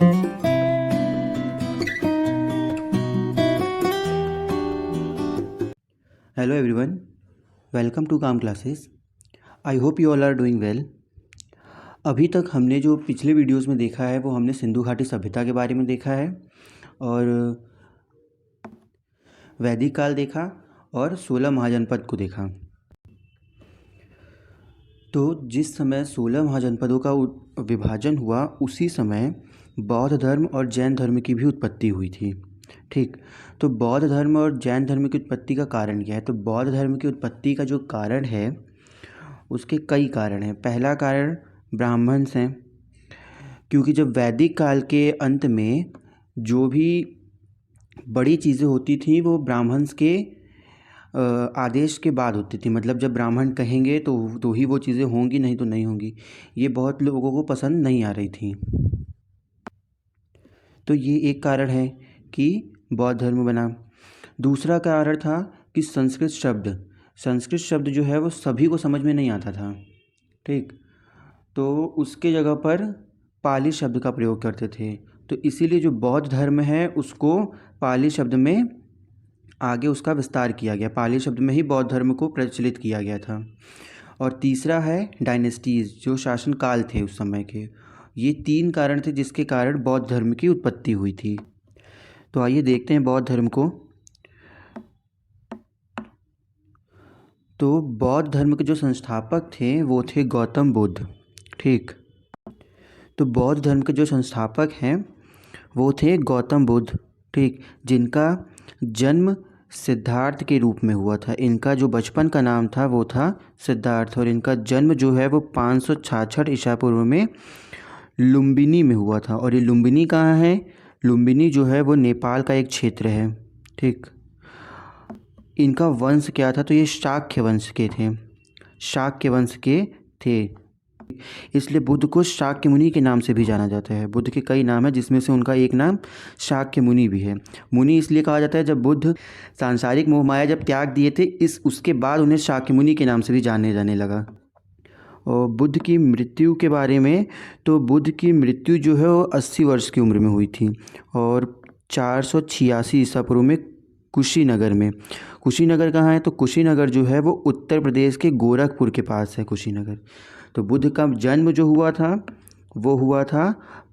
Hello everyone, welcome to काम classes. I hope you all are doing well. अभी तक हमने जो पिछले वीडियोस में देखा है वो हमने सिंधु घाटी सभ्यता के बारे में देखा है और वैदिक काल देखा और 16 महाजनपद को देखा। तो जिस समय 16 महाजनपदों का विभाजन हुआ उसी समय बौद्ध धर्म और जैन धर्म की भी उत्पत्ति हुई थी। ठीक, तो बौद्ध धर्म और जैन धर्म की उत्पत्ति का कारण क्या है? तो बौद्ध धर्म की उत्पत्ति का जो कारण है उसके कई कारण हैं। पहला कारण ब्राह्मण्स हैं, क्योंकि जब वैदिक काल के अंत में जो भी बड़ी चीज़ें होती थी वो ब्राह्मण्स के आदेश के बाद होती थी। मतलब जब ब्राह्मण कहेंगे तो ही वो चीज़ें होंगी, नहीं तो नहीं होंगी। ये बहुत लोगों को पसंद नहीं आ रही थी। तो ये एक कारण है कि बौद्ध धर्म बना। दूसरा कारण था कि संस्कृत शब्द जो है वो सभी को समझ में नहीं आता था। ठीक, तो उसके जगह पर पाली शब्द का प्रयोग करते थे। तो इसीलिए जो बौद्ध धर्म है उसको पाली शब्द में आगे उसका विस्तार किया गया, पाली शब्द में ही बौद्ध धर्म को प्रचलित किया गया था। और तीसरा है डायनेस्टीज़, जो शासनकाल थे उस समय के। ये 3 कारण थे जिसके कारण बौद्ध धर्म की उत्पत्ति हुई थी। तो आइए देखते हैं बौद्ध धर्म को। तो बौद्ध धर्म के जो संस्थापक थे वो थे गौतम बुद्ध। ठीक, तो बौद्ध धर्म के जो संस्थापक हैं वो थे गौतम बुद्ध। ठीक, जिनका जन्म सिद्धार्थ के रूप में हुआ था। इनका जो बचपन का नाम था वो था सिद्धार्थ, और इनका जन्म जो है वो 566 ईसा पूर्व में लुम्बिनी में हुआ था। और ये लुम्बिनी कहाँ है? लुम्बिनी जो है वो नेपाल का एक क्षेत्र है। ठीक, इनका वंश क्या था? तो ये शाक्य वंश के थे, शाक्य वंश के थे। इसलिए बुद्ध को शाक्य मुनि के नाम से भी जाना जाता है। बुद्ध के कई नाम हैं जिसमें से उनका एक नाम शाक्य मुनि भी है। मुनि इसलिए कहा जाता है जब बुद्ध सांसारिक मोहमाया जब त्याग दिए थे, उसके बाद उन्हें शाक्य मुनि के नाम से भी जाने जाने लगा। और बुद्ध की मृत्यु के बारे में, तो बुद्ध की मृत्यु जो है वो 80 वर्ष की उम्र में हुई थी और 486 ईसा पूर्व में कुशीनगर में। कुशीनगर कहाँ है? तो कुशीनगर जो है वो उत्तर प्रदेश के गोरखपुर के पास है कुशीनगर। तो बुद्ध का जन्म जो हुआ था वो हुआ था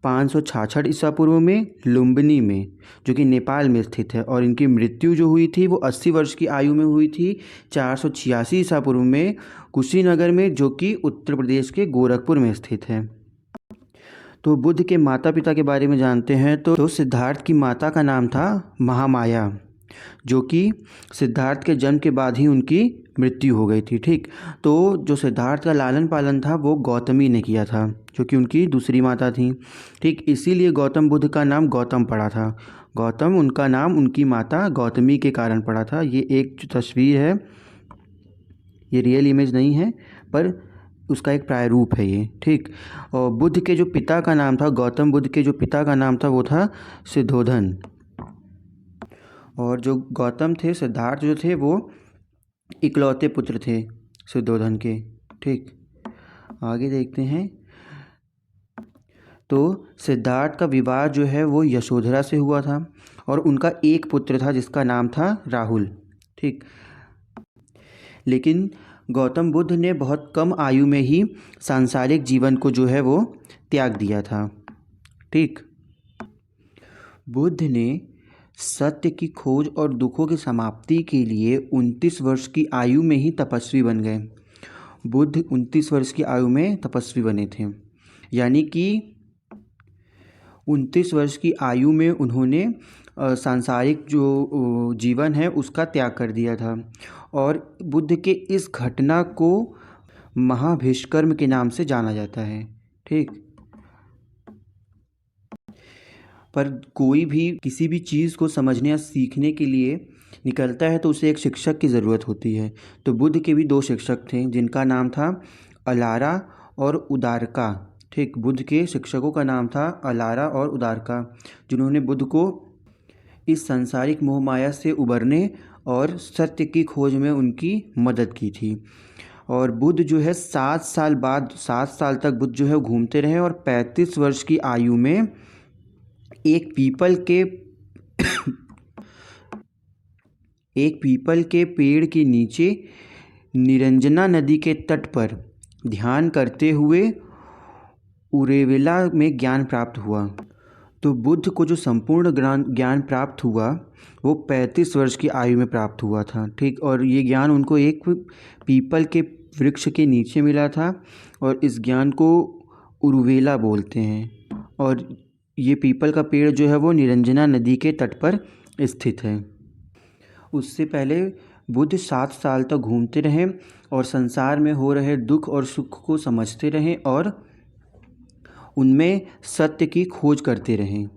566 ईसा पूर्व में लुम्बिनी में, जो कि नेपाल में स्थित है। और इनकी मृत्यु जो हुई थी वो 80 वर्ष की आयु में हुई थी 486 ईसा पूर्व में कुशीनगर में, जो कि उत्तर प्रदेश के गोरखपुर में स्थित है। तो बुद्ध के माता पिता के बारे में जानते हैं। तो सिद्धार्थ की माता का नाम था महामाया, जो कि सिद्धार्थ के जन्म के बाद ही उनकी मृत्यु हो गई थी। ठीक, तो जो सिद्धार्थ का लालन पालन था वो गौतमी ने किया था, जो कि उनकी दूसरी माता थी। ठीक, इसीलिए गौतम बुद्ध का नाम गौतम पड़ा था। गौतम उनका नाम उनकी माता गौतमी के कारण पड़ा था। ये एक जो तस्वीर है, ये रियल इमेज नहीं है पर उसका एक प्रायरूप है ये। ठीक, और बुद्ध के जो पिता का नाम था, गौतम बुद्ध के जो पिता का नाम था वो था सिद्धोधन। और जो गौतम थे, सिद्धार्थ जो थे, वो इकलौते पुत्र थे सिद्धोधन के। ठीक, आगे देखते हैं। तो सिद्धार्थ का विवाह जो है वो यशोधरा से हुआ था और उनका एक पुत्र था जिसका नाम था राहुल। ठीक, लेकिन गौतम बुद्ध ने बहुत कम आयु में ही सांसारिक जीवन को जो है वो त्याग दिया था। ठीक, बुद्ध ने सत्य की खोज और दुखों की समाप्ति के लिए 29 वर्ष की आयु में ही तपस्वी बन गए। बुद्ध 29 वर्ष की आयु में तपस्वी बने थे, यानी कि 29 वर्ष की आयु में उन्होंने सांसारिक जो जीवन है उसका त्याग कर दिया था। और बुद्ध के इस घटना को महाभिष्कर्म के नाम से जाना जाता है। ठीक, पर कोई भी किसी भी चीज़ को समझने या सीखने के लिए निकलता है तो उसे एक शिक्षक की ज़रूरत होती है। तो बुद्ध के भी 2 शिक्षक थे जिनका नाम था अलारा और उदारका। ठीक, बुद्ध के शिक्षकों का नाम था अलारा और उदारका, जिन्होंने बुद्ध को इस सांसारिक मोहमाया से उबरने और सत्य की खोज में उनकी मदद की थी। और बुद्ध जो है 7 साल तक बुद्ध जो है घूमते रहे और 35 वर्ष की आयु में एक पीपल के एक पीपल के पेड़ के नीचे निरंजना नदी के तट पर ध्यान करते हुए उरेविला में ज्ञान प्राप्त हुआ। तो बुद्ध को जो संपूर्ण ज्ञान प्राप्त हुआ वो 35 वर्ष की आयु में प्राप्त हुआ था, ठीक। और ये ज्ञान उनको एक पीपल के वृक्ष के नीचे मिला था और इस ज्ञान को उरुवेला बोलते हैं। और ये पीपल का पेड़ जो है वो निरंजना नदी के तट पर स्थित है। उससे पहले बुद्ध 7 साल तक घूमते रहे और संसार में हो रहे दुख और सुख को समझते रहें और उनमें सत्य की खोज करते रहें,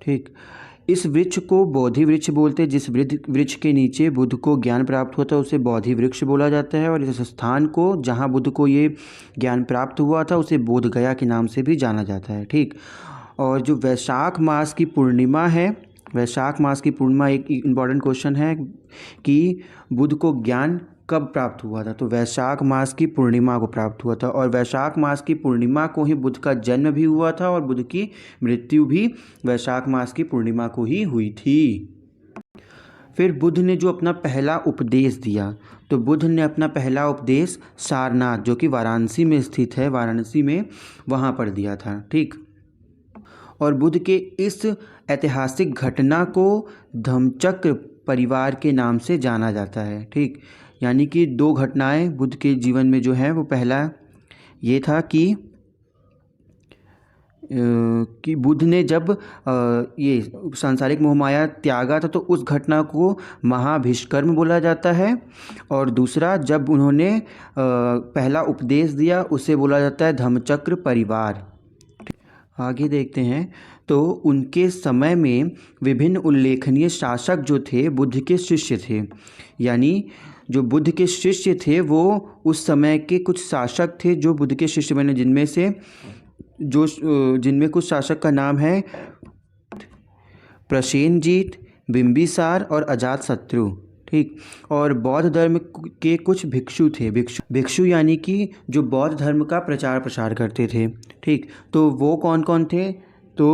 ठीक। इस वृक्ष को बोधि वृक्ष बोलते हैं। जिस वृक्ष के नीचे बुद्ध को ज्ञान प्राप्त होता है उसे बोधि वृक्ष बोला जाता है। और इस स्थान को जहाँ बुद्ध को ये ज्ञान प्राप्त हुआ था उसे बोध गया के नाम से भी जाना जाता है, ठीक। और जो वैशाख मास की पूर्णिमा है, वैशाख मास की पूर्णिमा एक इम्पॉर्टेंट क्वेश्चन है कि बुद्ध को ज्ञान कब प्राप्त हुआ था। तो वैशाख मास की पूर्णिमा को प्राप्त हुआ था और वैशाख मास की पूर्णिमा को ही बुद्ध का जन्म भी हुआ था और बुद्ध की मृत्यु भी वैशाख मास की पूर्णिमा को ही हुई थी। फिर बुद्ध ने जो अपना पहला उपदेश दिया, तो बुद्ध ने अपना पहला उपदेश सारनाथ जो कि वाराणसी में स्थित है, वाराणसी में वहाँ पर दिया था, ठीक। और बुद्ध के इस ऐतिहासिक घटना को धम्मचक्र परिवार के नाम से जाना जाता है, ठीक। यानी कि 2 घटनाएं बुद्ध के जीवन में जो है वो पहला ये था कि बुद्ध ने जब ये सांसारिक मोहमाया त्यागा था तो उस घटना को महाभिष्कर्म बोला जाता है। और दूसरा जब उन्होंने पहला उपदेश दिया उसे बोला जाता है धम्मचक्र परिवार। आगे देखते हैं। तो उनके समय में विभिन्न उल्लेखनीय शासक जो थे बुद्ध के शिष्य थे। यानी जो बुद्ध के शिष्य थे वो उस समय के कुछ शासक थे जो बुद्ध के शिष्य बने, जिनमें कुछ शासक का नाम है प्रसेनजीत, बिंबिसार और अजातशत्रु, ठीक। और बौद्ध धर्म के कुछ भिक्षु थे। भिक्षु यानी कि जो बौद्ध धर्म का प्रचार प्रसार करते थे, ठीक। तो वो कौन कौन थे? तो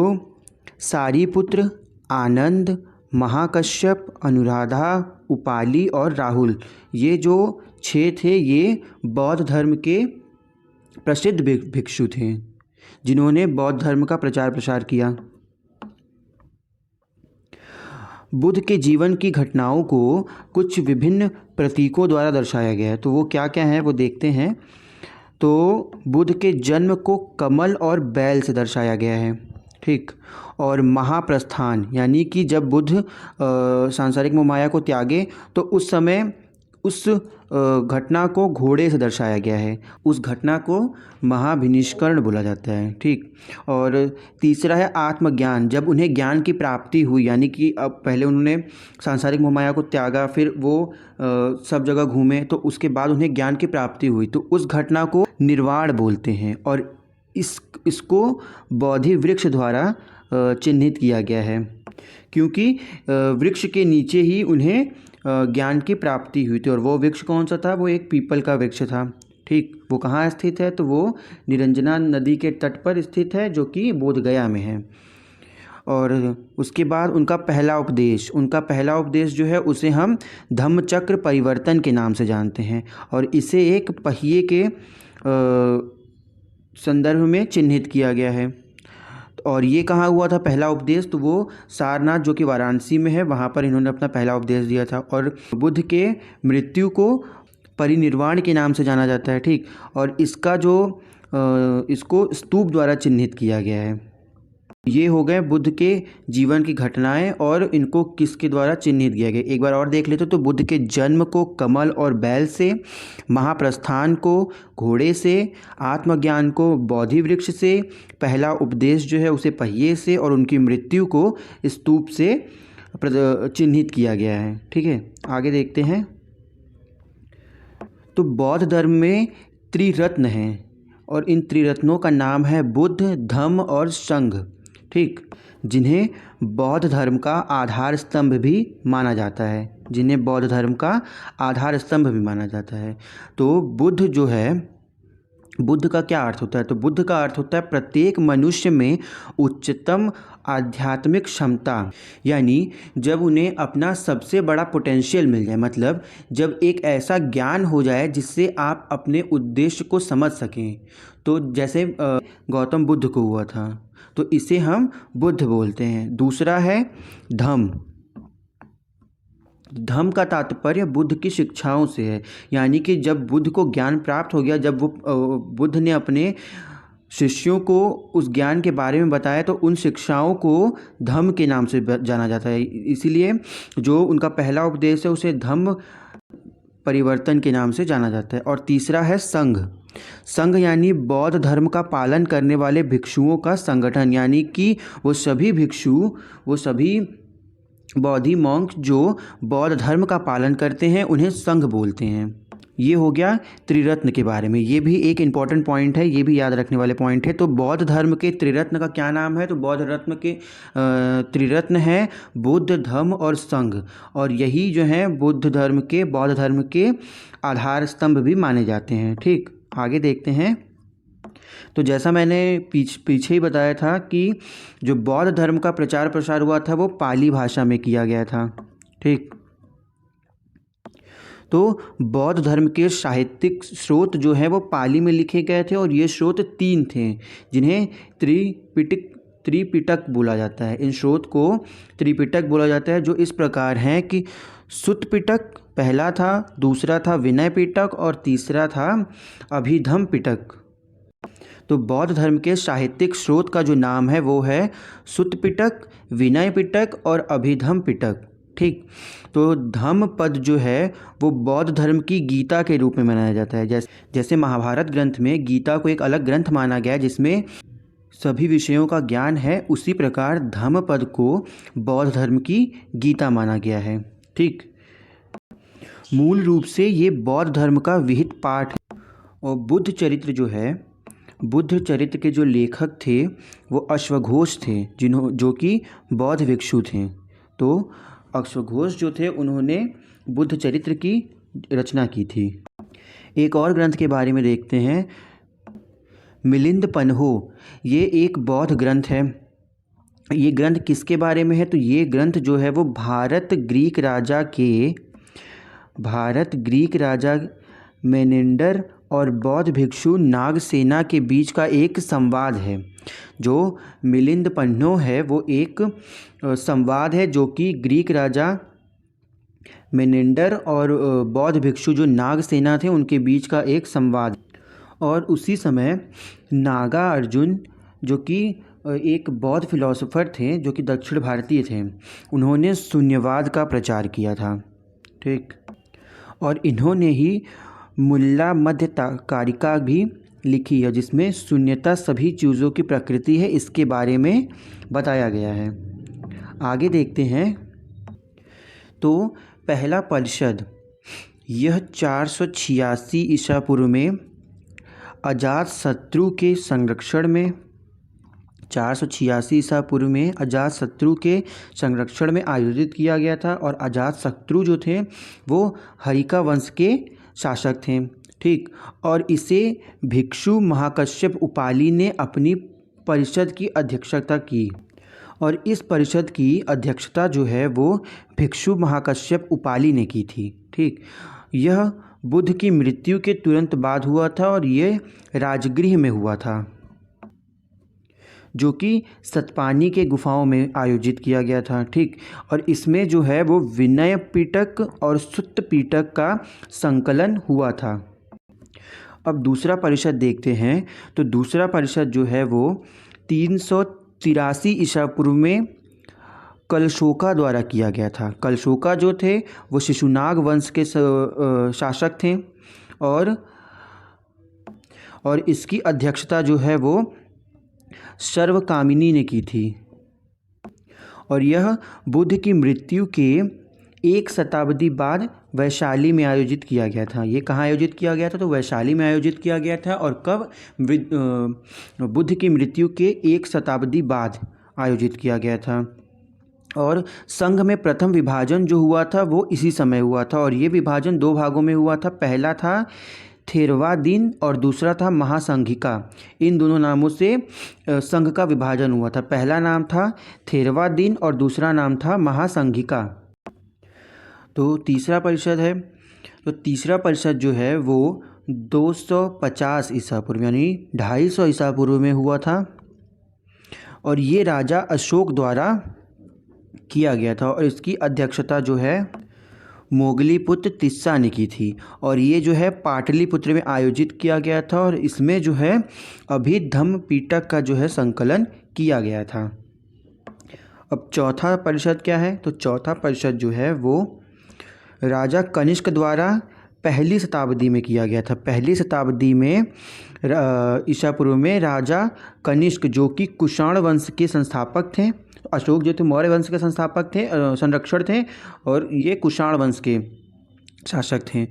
सारिपुत्र, आनंद, महाकश्यप, अनुराधा, उपाली और राहुल, ये जो 6 थे ये बौद्ध धर्म के प्रसिद्ध भिक्षु थे जिन्होंने बौद्ध धर्म का प्रचार प्रसार किया। बुद्ध के जीवन की घटनाओं को कुछ विभिन्न प्रतीकों द्वारा दर्शाया गया है। तो वो क्या क्या है वो देखते हैं। तो बुद्ध के जन्म को कमल और बैल से दर्शाया गया है, ठीक। और महाप्रस्थान यानी कि जब बुद्ध सांसारिक मोहमाया को त्यागे तो उस समय उस घटना को घोड़े से दर्शाया गया है। उस घटना को महाभिनिष्करण बोला जाता है, ठीक। और तीसरा है आत्मज्ञान, जब उन्हें ज्ञान की प्राप्ति हुई, यानी कि अब पहले उन्होंने सांसारिक मोहमाया को त्यागा, फिर वो सब जगह घूमे, तो उसके बाद उन्हें ज्ञान की प्राप्ति हुई, तो उस घटना को निर्वाण बोलते हैं। और इसको बोधि वृक्ष द्वारा चिन्हित किया गया है क्योंकि वृक्ष के नीचे ही उन्हें ज्ञान की प्राप्ति हुई थी। और वो वृक्ष कौन सा था? वो एक पीपल का वृक्ष था, ठीक। वो कहाँ स्थित है? तो वो निरंजना नदी के तट पर स्थित है जो कि बोधगया में है। और उसके बाद उनका पहला उपदेश जो है उसे हम धम्मचक्र परिवर्तन के नाम से जानते हैं और इसे एक पहिए के संदर्भ में चिन्हित किया गया है। और ये कहाँ हुआ था पहला उपदेश? तो वो सारनाथ जो कि वाराणसी में है, वहाँ पर इन्होंने अपना पहला उपदेश दिया था। और बुद्ध के मृत्यु को परिनिर्वाण के नाम से जाना जाता है, ठीक। और इसका जो इसको स्तूप द्वारा चिन्हित किया गया है। ये हो गए बुद्ध के जीवन की घटनाएं और इनको किसके द्वारा चिन्हित किया गया। एक बार और देख लेते तो बुद्ध के जन्म को कमल और बैल से, महाप्रस्थान को घोड़े से, आत्मज्ञान को बोधि वृक्ष से, पहला उपदेश जो है उसे पहिए से और उनकी मृत्यु को स्तूप से चिन्हित किया गया है, ठीक है। आगे देखते हैं। तो बौद्ध धर्म में त्रिरत्न हैं और इन त्रिरत्नों का नाम है बुद्ध, धम्म और संघ, ठीक। जिन्हें बौद्ध धर्म का आधार स्तंभ भी माना जाता है, तो बुद्ध जो है बुद्ध का क्या अर्थ होता है? तो बुद्ध का अर्थ होता है प्रत्येक मनुष्य में उच्चतम आध्यात्मिक क्षमता, यानी जब उन्हें अपना सबसे बड़ा पोटेंशियल मिल जाए, मतलब जब एक ऐसा ज्ञान हो जाए जिससे आप अपने उद्देश्य को समझ सकें। तो जैसे गौतम बुद्ध को हुआ था, तो इसे हम बुद्ध बोलते हैं। दूसरा है धम्म। धम्म का तात्पर्य बुद्ध की शिक्षाओं से है, यानी कि जब बुद्ध को ज्ञान प्राप्त हो गया, जब वो बुद्ध ने अपने शिष्यों को उस ज्ञान के बारे में बताया, तो उन शिक्षाओं को धम्म के नाम से जाना जाता है। इसीलिए जो उनका पहला उपदेश है उसे धम्म परिवर्तन के नाम से जाना जाता है। और तीसरा है संघ। संघ यानी बौद्ध धर्म का पालन करने वाले भिक्षुओं का संगठन, यानी कि वो सभी भिक्षु, वो सभी बौद्धि मॉन्क जो बौद्ध धर्म का पालन करते हैं उन्हें संघ बोलते हैं। ये हो गया त्रिरत्न के बारे में। ये भी एक इम्पॉर्टेंट पॉइंट है, ये भी याद रखने वाले पॉइंट है। तो बौद्ध धर्म के त्रिरत्न का क्या नाम है? तो बौद्ध रत्न के त्रिरत्न है बुद्ध, धम्म और संघ। और यही जो है बुद्ध धर्म के, बौद्ध धर्म के आधार स्तंभ भी माने जाते हैं। ठीक, आगे देखते हैं। तो जैसा मैंने पीछे ही बताया था कि जो बौद्ध धर्म का प्रचार प्रसार हुआ था वो पाली भाषा में किया गया था। ठीक, तो बौद्ध धर्म के साहित्यिक स्रोत जो है वो पाली में लिखे गए थे, और ये स्रोत 3 थे जिन्हें त्रिपिटक बोला जाता है। इन स्रोत को त्रिपिटक बोला जाता है, जो इस प्रकार हैं कि सुत्त पिटक पहला था, दूसरा था विनय पिटक और तीसरा था अभिधम्म पिटक। तो बौद्ध धर्म के साहित्यिक स्रोत का जो नाम है वो है सुत्त पिटक, विनय पिटक और अभिधम्म पिटक। ठीक, तो धम्म पद जो है वो बौद्ध धर्म की गीता के रूप में मनाया जाता है। जैसे महाभारत ग्रंथ में गीता को एक अलग ग्रंथ माना गया है जिसमें सभी विषयों का ज्ञान है, उसी प्रकार धम्म पद को बौद्ध धर्म की गीता माना गया है। ठीक, मूल रूप से ये बौद्ध धर्म का विहित पाठ है। और बुद्ध चरित्र जो है, बुद्ध चरित्र के जो लेखक थे वो अश्वघोष थे, जो कि बौद्ध भिक्षु थे। तो अश्वघोष जो थे उन्होंने बुद्ध चरित्र की रचना की थी। एक और ग्रंथ के बारे में देखते हैं, मिलिंद पन्हो। ये एक बौद्ध ग्रंथ है। ये ग्रंथ किसके बारे में है? तो ये ग्रंथ जो है वो भारत ग्रीक राजा मेनेंडर और बौद्ध भिक्षु नागसेना के बीच का एक संवाद है। जो मिलिंद पन्हो है वो एक संवाद है जो कि ग्रीक राजा मेनेंडर और बौद्ध भिक्षु जो नागसेना थे उनके बीच का एक संवाद। और उसी समय नागा अर्जुन जो कि एक बौद्ध फिलोसोफर थे जो कि दक्षिण भारतीय थे, उन्होंने शून्यवाद का प्रचार किया था। ठीक, और इन्होंने ही मुल्ला मध्य कारिका भी लिखी है जिसमें शून्यता सभी चीज़ों की प्रकृति है, इसके बारे में बताया गया है। आगे देखते हैं। तो पहला परिषद यह 486 ईसा पूर्व में अजातशत्रु के संरक्षण में 486 ईसा पूर्व में अजातशत्रु के संरक्षण में आयोजित किया गया था। और अजातशत्रु जो थे वो हरिका वंश के शासक थे। ठीक, और इसे भिक्षु महाकश्यप उपाली ने अपनी परिषद की अध्यक्षता की। और इस परिषद की अध्यक्षता जो है वो भिक्षु महाकश्यप उपाली ने की थी। ठीक, यह बुद्ध की मृत्यु के तुरंत बाद हुआ था और ये राजगृह में हुआ था जो कि सतपानी के गुफाओं में आयोजित किया गया था। ठीक, और इसमें जो है वो विनय पिटक और सुत्त पिटक का संकलन हुआ था। अब दूसरा परिषद देखते हैं। तो दूसरा परिषद जो है वो 383 ईसा पूर्व में कलशोका द्वारा किया गया था। कलशोका जो थे वो शिशुनाग वंश के शासक थे और इसकी अध्यक्षता जो है वो सर्वकामिनी ने की थी। और यह बुद्ध की मृत्यु के 1 शताब्दी बाद वैशाली में आयोजित किया गया था। ये कहाँ आयोजित किया गया था? तो वैशाली में आयोजित किया गया था। और कब? बुद्ध की मृत्यु के 1 शताब्दी बाद आयोजित किया गया था। और संघ में प्रथम विभाजन जो हुआ था वो इसी समय हुआ था। और ये विभाजन 2 भागों में हुआ था। पहला था थेरवादीन और दूसरा था महासंघिका। इन दोनों नामों से संघ का विभाजन हुआ था। पहला नाम था थेरवादीन और दूसरा नाम था महासंघिका। तो तीसरा परिषद है, तो तीसरा परिषद जो है वो 250 ईसा पूर्व यानी 250 ईसा पूर्व में हुआ था और ये राजा अशोक द्वारा किया गया था और इसकी अध्यक्षता जो है मोगलीपुत्र तिस्सा ने की थी और ये जो है पाटलिपुत्र में आयोजित किया गया था और इसमें जो है अभिधम्म पिटक का जो है संकलन किया गया था। अब चौथा परिषद क्या है, तो चौथा परिषद जो है वो राजा कनिष्क द्वारा पहली शताब्दी में किया गया था। पहली शताब्दी में ईसा पूर्व में राजा कनिष्क जो कि कुषाण वंश के संस्थापक थे, अशोक जो थे मौर्य वंश के संस्थापक थे, संरक्षण थे, और ये कुषाण वंश के शासक थे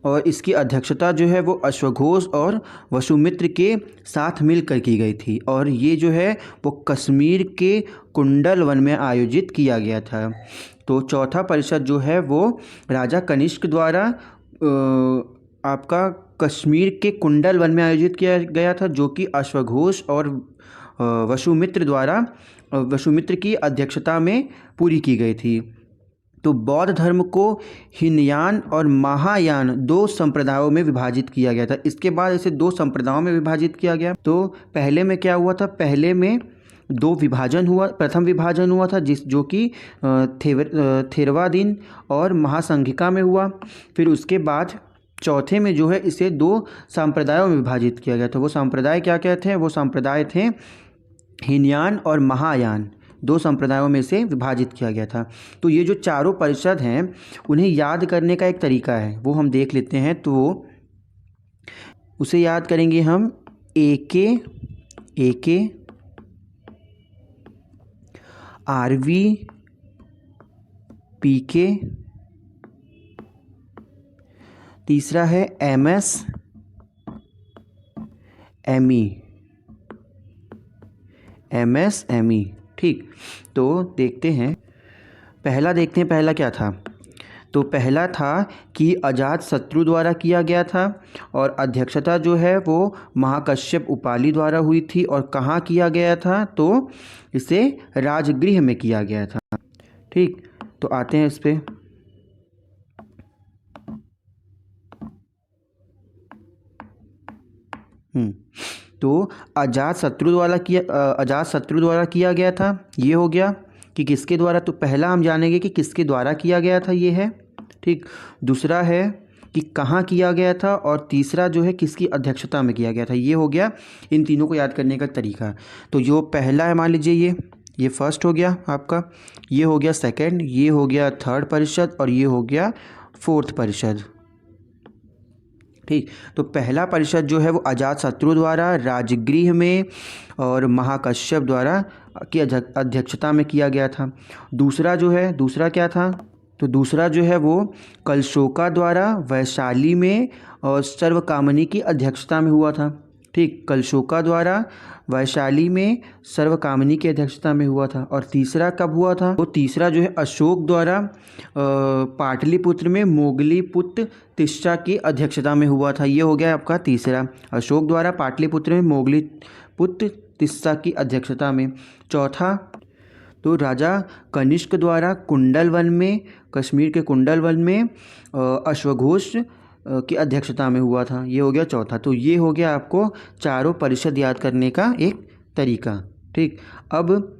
और इसकी अध्यक्षता जो है वो अश्वघोष और वसुमित्र के साथ मिलकर की गई थी और ये जो है वो कश्मीर के कुंडल वन में आयोजित किया गया था। तो चौथा परिषद जो है वो राजा कनिष्क द्वारा आपका कश्मीर के कुंडल वन में आयोजित किया गया था जो कि अश्वघोष और वसुमित्र की अध्यक्षता में पूरी की गई थी। तो बौद्ध धर्म को हीनयान और महायान दो संप्रदायों में विभाजित किया गया था। इसके बाद इसे दो संप्रदायों में विभाजित किया गया। तो पहले में क्या हुआ था, पहले में दो विभाजन हुआ। प्रथम विभाजन हुआ था जो कि थेरवादीन और महासंघिका में हुआ। फिर उसके बाद चौथे में जो है इसे दो संप्रदायों में विभाजित किया गया था। वो संप्रदाय क्या क्या थे, वो संप्रदाय थे हीनयान और महायान, दो संप्रदायों में से विभाजित किया गया था। तो ये जो चारों परिषद हैं उन्हें याद करने का एक तरीका है वो हम देख लेते हैं। तो उसे याद करेंगे हम एके आरवी पीके, तीसरा है एमएस एमई। ठीक, तो देखते हैं पहला क्या था। तो पहला था कि अजात शत्रु द्वारा किया गया था और अध्यक्षता जो है वो महाकश्यप उपाली द्वारा हुई थी और कहाँ किया गया था, तो इसे राजगृह में किया गया था। ठीक, तो आते हैं इस पे। तो अजात शत्रु द्वारा किया गया था, ये हो गया कि किसके द्वारा। तो पहला हम जानेंगे कि किसके द्वारा किया गया था, ये है। ठीक, दूसरा है कि कहाँ किया गया था और तीसरा जो है किसकी अध्यक्षता में किया गया था, ये हो गया इन तीनों को याद करने का तरीका। तो जो पहला है मान लीजिए ये फर्स्ट हो गया आपका, ये हो गया सेकंड, ये हो गया थर्ड परिषद और ये हो गया फोर्थ परिषद। ठीक, तो पहला परिषद जो है वो अजात शत्रु द्वारा राजगृह में और महाकश्यप द्वारा की अध्यक्षता में किया गया था। दूसरा क्या था, तो दूसरा जो है वो कलशोका द्वारा वैशाली में और सर्वकामनी की अध्यक्षता में हुआ था। ठीक, कलशोका द्वारा वैशाली में सर्वकामनी की अध्यक्षता में हुआ था। और तीसरा कब हुआ था, तो तीसरा जो है अशोक द्वारा पाटलिपुत्र में मोगलीपुत्र तिस्सा की अध्यक्षता में हुआ था, ये हो गया आपका तीसरा। अशोक द्वारा पाटलिपुत्र में मोगलीपुत्र तिस्सा की अध्यक्षता में। चौथा, तो राजा कनिष्क द्वारा कुंडल वन में, कश्मीर के कुंडल वन में अश्वघोष की अध्यक्षता में हुआ था, ये हो गया चौथा। तो ये हो गया आपको चारों परिषद याद करने का एक तरीका। ठीक, अब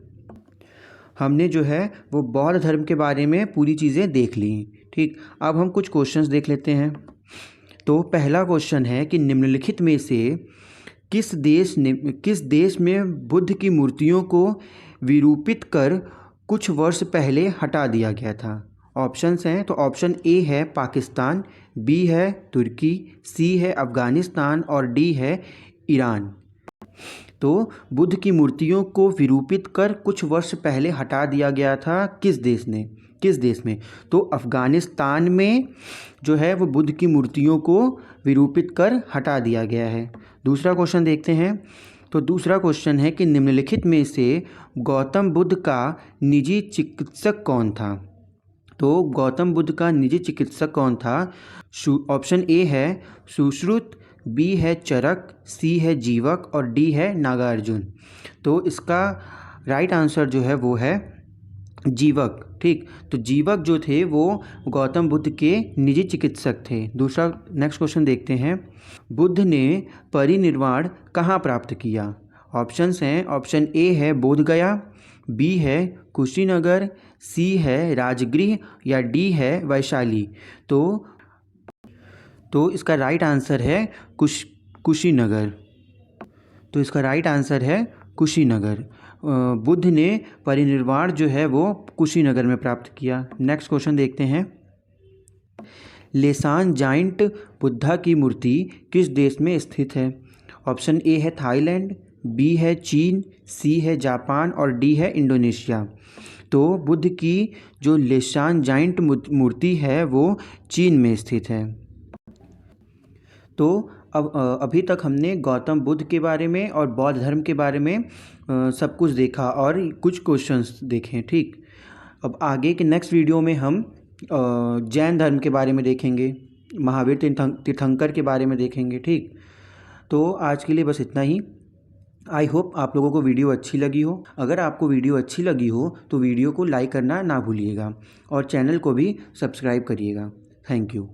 हमने जो है वो बौद्ध धर्म के बारे में पूरी चीज़ें देख ली। ठीक, अब हम कुछ क्वेश्चंस देख लेते हैं। तो पहला क्वेश्चन है कि निम्नलिखित में से किस देश में बुद्ध की मूर्तियों को विरूपित कर कुछ वर्ष पहले हटा दिया गया था। ऑप्शंस हैं, तो ऑप्शन ए है पाकिस्तान, बी है तुर्की, सी है अफ़गानिस्तान और डी है ईरान। तो बुद्ध की मूर्तियों को विरूपित कर कुछ वर्ष पहले हटा दिया गया था किस देश में, तो अफ़गानिस्तान में जो है वो बुद्ध की मूर्तियों को विरूपित कर हटा दिया गया है। दूसरा क्वेश्चन देखते हैं। तो दूसरा क्वेश्चन है कि निम्नलिखित में से गौतम बुद्ध का निजी चिकित्सक कौन था। तो गौतम बुद्ध का निजी चिकित्सक कौन था? ऑप्शन ए है सुश्रुत, बी है चरक, सी है जीवक और डी है नागार्जुन। तो इसका राइट आंसर जो है वो है जीवक। ठीक, तो जीवक जो थे वो गौतम बुद्ध के निजी चिकित्सक थे। दूसरा नेक्स्ट क्वेश्चन देखते हैं। बुद्ध ने परिनिर्वाण कहाँ प्राप्त किया? ऑप्शंस हैं, ऑप्शन ए है बोधगया, बी है कुशीनगर, सी है राजगृह या डी है वैशाली। तो इसका राइट आंसर है कुशीनगर। तो इसका राइट आंसर है कुशीनगर। बुद्ध ने परिनिर्वाण जो है वो कुशीनगर में प्राप्त किया। नेक्स्ट क्वेश्चन देखते हैं। लेसान जाइंट बुद्धा की मूर्ति किस देश में स्थित है? ऑप्शन ए है थाईलैंड, बी है चीन, सी है जापान और डी है इंडोनेशिया। तो बुद्ध की जो लेसान जाइंट मूर्ति है वो चीन में स्थित है। तो अब अभी तक हमने गौतम बुद्ध के बारे में और बौद्ध धर्म के बारे में सब कुछ देखा और कुछ क्वेश्चंस देखे। ठीक, अब आगे के नेक्स्ट वीडियो में हम जैन धर्म के बारे में देखेंगे, महावीर तीर्थंकर के बारे में देखेंगे। ठीक, तो आज के लिए बस इतना ही। आई होप आप लोगों को वीडियो अच्छी लगी हो। अगर आपको वीडियो अच्छी लगी हो तो वीडियो को लाइक करना ना भूलिएगा और चैनल को भी सब्सक्राइब करिएगा। Thank you.